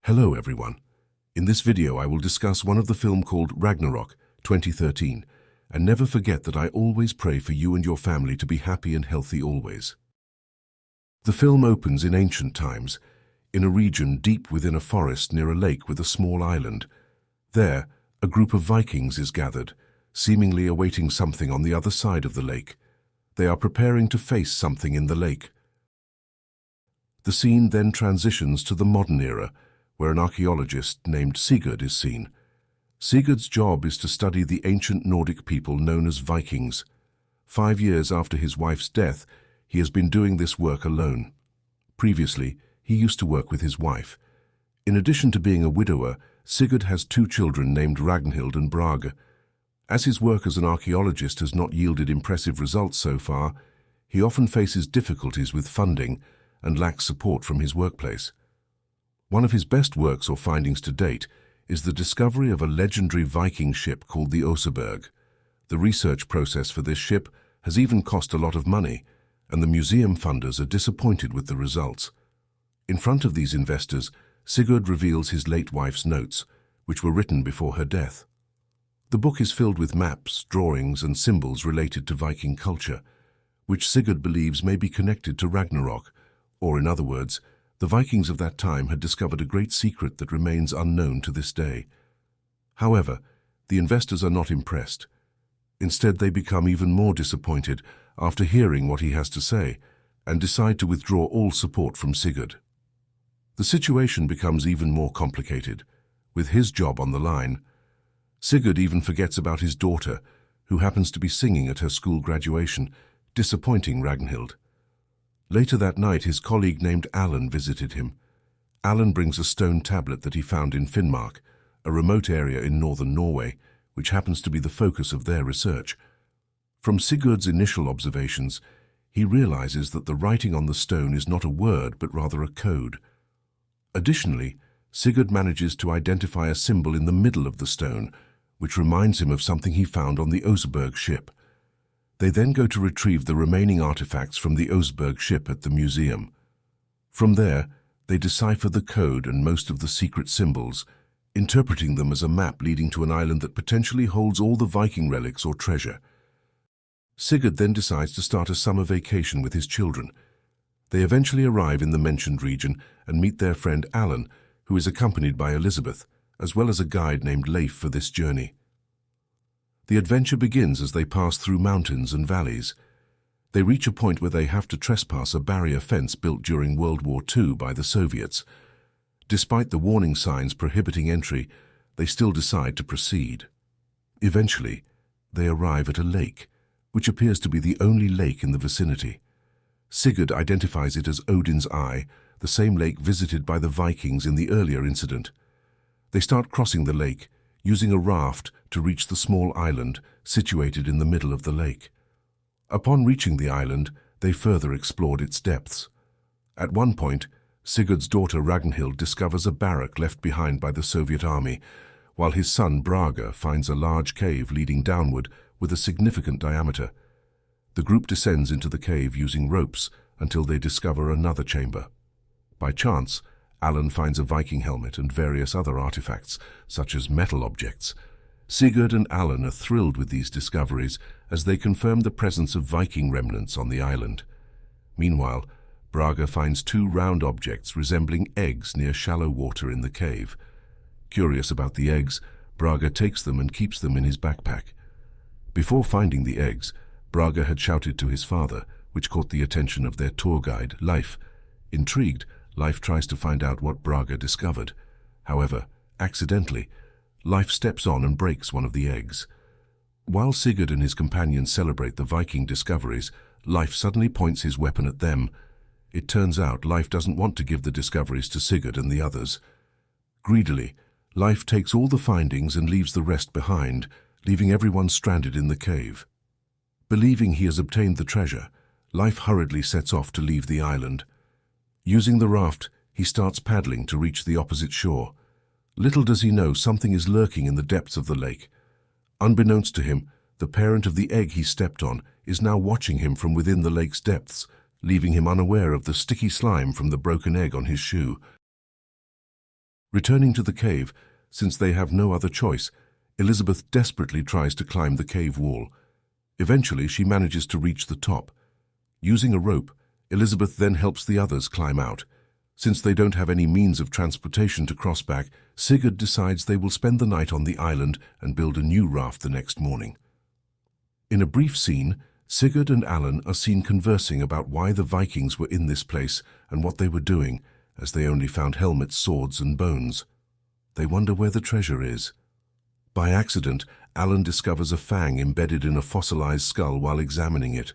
Hello everyone. In this video I will discuss one of the film called Ragnarok 2013, and never forget that I always pray for you and your family to be happy and healthy always. The film opens in ancient times, in a region deep within a forest near a lake with a small island. There, a group of Vikings is gathered, seemingly awaiting something on the other side of the lake. They are preparing to face something in the lake. The scene then transitions to the modern era, where an archaeologist named Sigurd is seen. Sigurd's job is to study the ancient Nordic people known as Vikings. 5 years after his wife's death, he has been doing this work alone. Previously, he used to work with his wife. In addition to being a widower, Sigurd has 2 children named Ragnhild and Brage. As his work as an archaeologist has not yielded impressive results so far, he often faces difficulties with funding and lacks support from his workplace. One of his best works or findings to date is the discovery of a legendary Viking ship called the Oseberg. The research process for this ship has even cost a lot of money, and the museum funders are disappointed with the results. In front of these investors, Sigurd reveals his late wife's notes, which were written before her death. The book is filled with maps, drawings, and symbols related to Viking culture, which Sigurd believes may be connected to Ragnarok, or in other words, the Vikings of that time had discovered a great secret that remains unknown to this day. However, the investors are not impressed. Instead, they become even more disappointed after hearing what he has to say and decide to withdraw all support from Sigurd. The situation becomes even more complicated. With his job on the line, Sigurd even forgets about his daughter, who happens to be singing at her school graduation, disappointing Ragnhild. Later that night, his colleague named Alan visited him. Alan brings a stone tablet that he found in Finnmark, a remote area in northern Norway, which happens to be the focus of their research. From Sigurd's initial observations, he realizes that the writing on the stone is not a word but rather a code. Additionally, Sigurd manages to identify a symbol in the middle of the stone, which reminds him of something he found on the Oseberg ship. They then go to retrieve the remaining artifacts from the Oseberg ship at the museum. From there, they decipher the code and most of the secret symbols, interpreting them as a map leading to an island that potentially holds all the Viking relics or treasure. Sigurd then decides to start a summer vacation with his children. They eventually arrive in the mentioned region and meet their friend Alan, who is accompanied by Elizabeth, as well as a guide named Leif for this journey. The adventure begins as they pass through mountains and valleys. They reach a point where they have to trespass a barrier fence built during World War II by the Soviets. Despite the warning signs prohibiting entry, they still decide to proceed. Eventually, they arrive at a lake, which appears to be the only lake in the vicinity. Sigurd identifies it as Odin's Eye, the same lake visited by the Vikings in the earlier incident. They start crossing the lake, using a raft to reach the small island situated in the middle of the lake. Upon reaching the island, they further explored its depths. At one point, Sigurd's daughter Ragnhild discovers a barrack left behind by the Soviet army, while his son Brage finds a large cave leading downward with a significant diameter. The group descends into the cave using ropes until they discover another chamber. By chance, Alan finds a Viking helmet and various other artifacts, such as metal objects. Sigurd and Alan are thrilled with these discoveries as they confirm the presence of Viking remnants on the island. Meanwhile, Brage finds 2 round objects resembling eggs near shallow water in the cave. Curious about the eggs, Brage takes them and keeps them in his backpack. Before finding the eggs, Brage had shouted to his father, which caught the attention of their tour guide, Leif. Intrigued, Leif tries to find out what Brage discovered. However, accidentally, Leif steps on and breaks one of the eggs. While Sigurd and his companions celebrate the Viking discoveries, Leif suddenly points his weapon at them. It turns out Leif doesn't want to give the discoveries to Sigurd and the others. Greedily, Leif takes all the findings and leaves the rest behind, leaving everyone stranded in the cave. Believing he has obtained the treasure, Leif hurriedly sets off to leave the island. Using the raft, he starts paddling to reach the opposite shore. Little does he know something is lurking in the depths of the lake. Unbeknownst to him, the parent of the egg he stepped on is now watching him from within the lake's depths, leaving him unaware of the sticky slime from the broken egg on his shoe. Returning to the cave, since they have no other choice, Elizabeth desperately tries to climb the cave wall. Eventually, she manages to reach the top. Using a rope, Elizabeth then helps the others climb out. Since they don't have any means of transportation to cross back, Sigurd decides they will spend the night on the island and build a new raft the next morning. In a brief scene, Sigurd and Alan are seen conversing about why the Vikings were in this place and what they were doing, as they only found helmets, swords, and bones. They wonder where the treasure is. By accident, Alan discovers a fang embedded in a fossilized skull while examining it.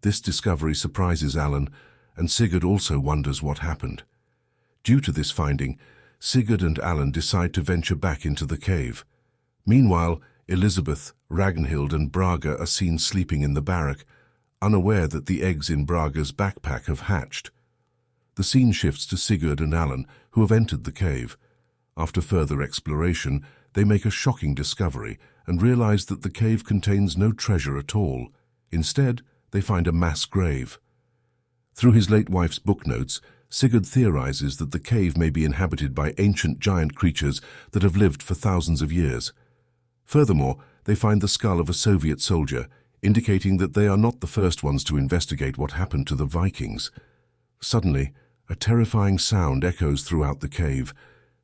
This discovery surprises Alan, and Sigurd also wonders what happened. Due to this finding, Sigurd and Alan decide to venture back into the cave. Meanwhile, Elizabeth, Ragnhild, and Brage are seen sleeping in the barrack, unaware that the eggs in Brage's backpack have hatched. The scene shifts to Sigurd and Alan, who have entered the cave. After further exploration, they make a shocking discovery and realize that the cave contains no treasure at all. Instead, they find a mass grave. Through his late wife's book notes, Sigurd theorizes that the cave may be inhabited by ancient giant creatures that have lived for thousands of years. Furthermore, they find the skull of a Soviet soldier, indicating that they are not the first ones to investigate what happened to the Vikings. Suddenly, a terrifying sound echoes throughout the cave.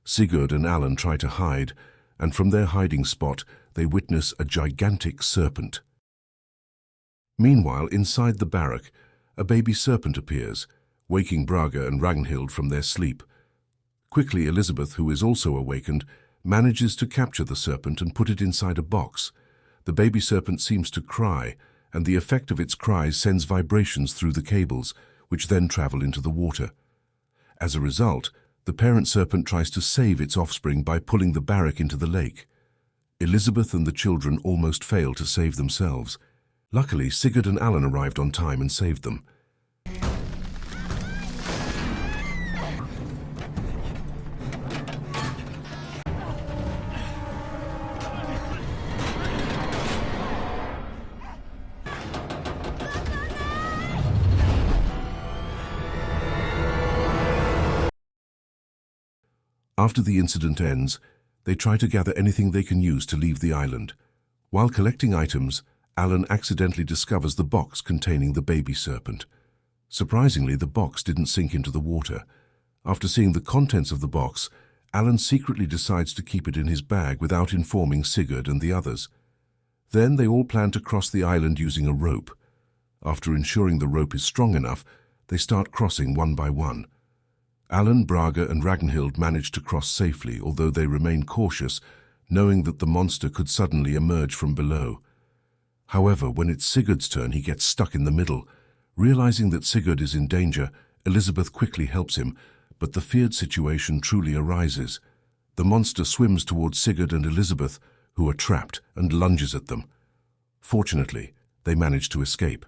Sigurd and Alan try to hide, and from their hiding spot, they witness a gigantic serpent. Meanwhile, inside the barrack, a baby serpent appears, waking Brage and Ragnhild from their sleep. Quickly, Elizabeth, who is also awakened, manages to capture the serpent and put it inside a box. The baby serpent seems to cry, and the effect of its cries sends vibrations through the cables, which then travel into the water. As a result, the parent serpent tries to save its offspring by pulling the barrack into the lake. Elizabeth and the children almost fail to save themselves. Luckily, Sigurd and Alan arrived on time and saved them. After the incident ends, they try to gather anything they can use to leave the island. While collecting items, Alan accidentally discovers the box containing the baby serpent. Surprisingly, the box didn't sink into the water. After seeing the contents of the box, Alan secretly decides to keep it in his bag without informing Sigurd and the others. Then they all plan to cross the island using a rope. After ensuring the rope is strong enough, they start crossing one by one. Alan, Brage, and Ragnhild manage to cross safely, although they remain cautious, knowing that the monster could suddenly emerge from below. However, when it's Sigurd's turn, he gets stuck in the middle. Realizing that Sigurd is in danger, Elizabeth quickly helps him, but the feared situation truly arises. The monster swims towards Sigurd and Elizabeth, who are trapped, and lunges at them. Fortunately, they manage to escape.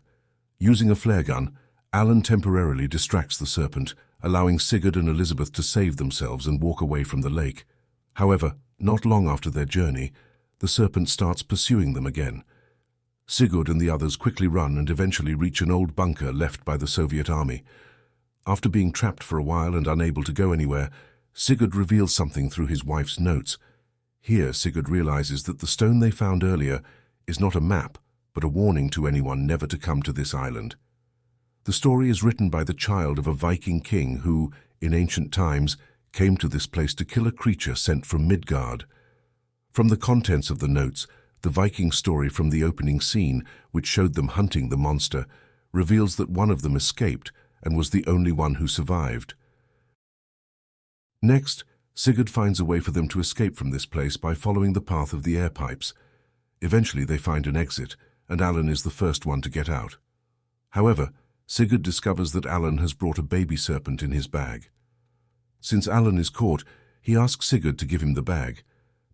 Using a flare gun, Alan temporarily distracts the serpent, allowing Sigurd and Elizabeth to save themselves and walk away from the lake. However, not long after their journey, the serpent starts pursuing them again. Sigurd and the others quickly run and eventually reach an old bunker left by the Soviet army. After being trapped for a while and unable to go anywhere, Sigurd reveals something through his wife's notes. Here, Sigurd realizes that the stone they found earlier is not a map, but a warning to anyone never to come to this island. The story is written by the child of a Viking king who, in ancient times, came to this place to kill a creature sent from Midgard. From the contents of the notes, the Viking story from the opening scene, which showed them hunting the monster, reveals that one of them escaped and was the only one who survived. Next, Sigurd finds a way for them to escape from this place by following the path of the air pipes. Eventually they find an exit, and Alan is the first one to get out. However, Sigurd discovers that Alan has brought a baby serpent in his bag. Since Alan is caught, he asks Sigurd to give him the bag.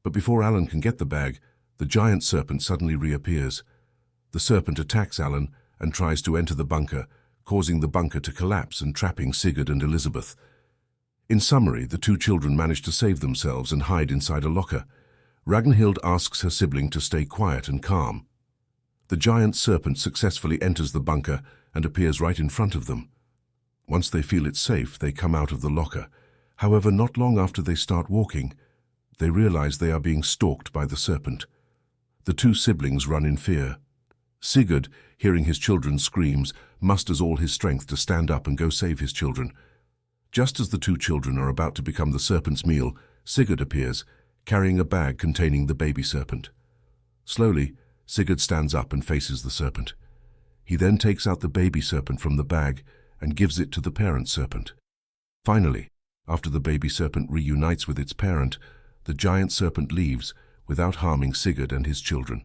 But before Alan can get the bag, the giant serpent suddenly reappears. The serpent attacks Alan and tries to enter the bunker, causing the bunker to collapse and trapping Sigurd and Elizabeth. In summary, the two children manage to save themselves and hide inside a locker. Ragnhild asks her sibling to stay quiet and calm. The giant serpent successfully enters the bunker and appears right in front of them. Once they feel it's safe, they come out of the locker. However, not long after they start walking, they realize they are being stalked by the serpent. The two siblings run in fear. Sigurd, hearing his children's screams, musters all his strength to stand up and go save his children. Just as the two children are about to become the serpent's meal, Sigurd appears, carrying a bag containing the baby serpent. Slowly, Sigurd stands up and faces the serpent. He then takes out the baby serpent from the bag and gives it to the parent serpent. Finally, after the baby serpent reunites with its parent, the giant serpent leaves without harming Sigurd and his children.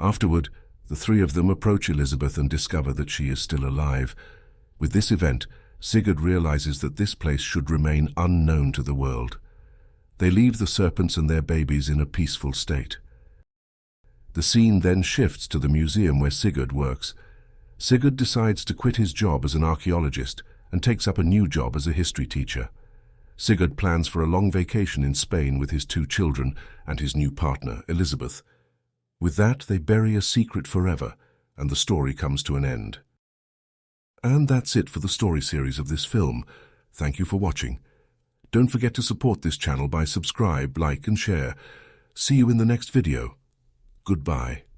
Afterward, the three of them approach Elizabeth and discover that she is still alive. With this event, Sigurd realizes that this place should remain unknown to the world. They leave the serpents and their babies in a peaceful state. The scene then shifts to the museum where Sigurd works. Sigurd decides to quit his job as an archaeologist and takes up a new job as a history teacher. Sigurd plans for a long vacation in Spain with his two children and his new partner, Elizabeth. With that, they bury a secret forever, and the story comes to an end. And that's it for the story series of this film. Thank you for watching. Don't forget to support this channel by subscribe, like and share. See you in the next video. Goodbye.